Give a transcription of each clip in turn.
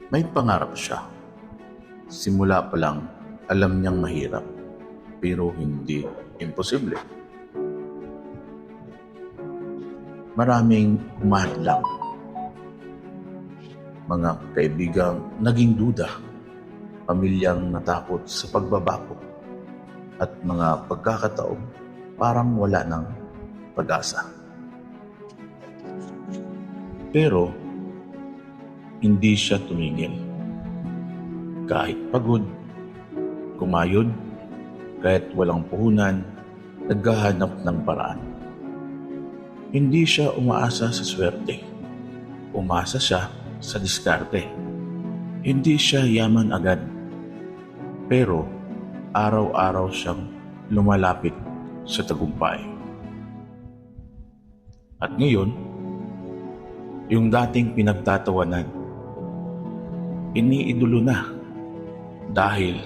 May pangarap siya. Simula pa lang, alam niyang mahirap, pero hindi imposible. Maraming humahadlang, mga kaibigang naging duda, pamilyang natakot sa pagbabago, at mga pagkakataong parang wala ng pag-asa. Pero hindi siya tumigil. Kahit pagod, kumayod, kahit walang puhunan, naghahanap ng paraan. Hindi siya umaasa sa swerte. Umasa siya sa diskarte. Hindi siya yaman agad. Pero araw-araw siyang lumalapit sa tagumpay. At ngayon, yung dating pinagtatawanan, iniidolo na dahil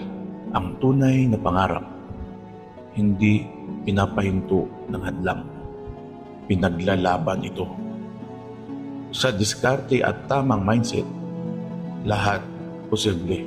ang tunay na pangarap hindi pinapahinto ng hadlang. Pinaglalaban ito. Sa diskarte at tamang mindset, lahat posible.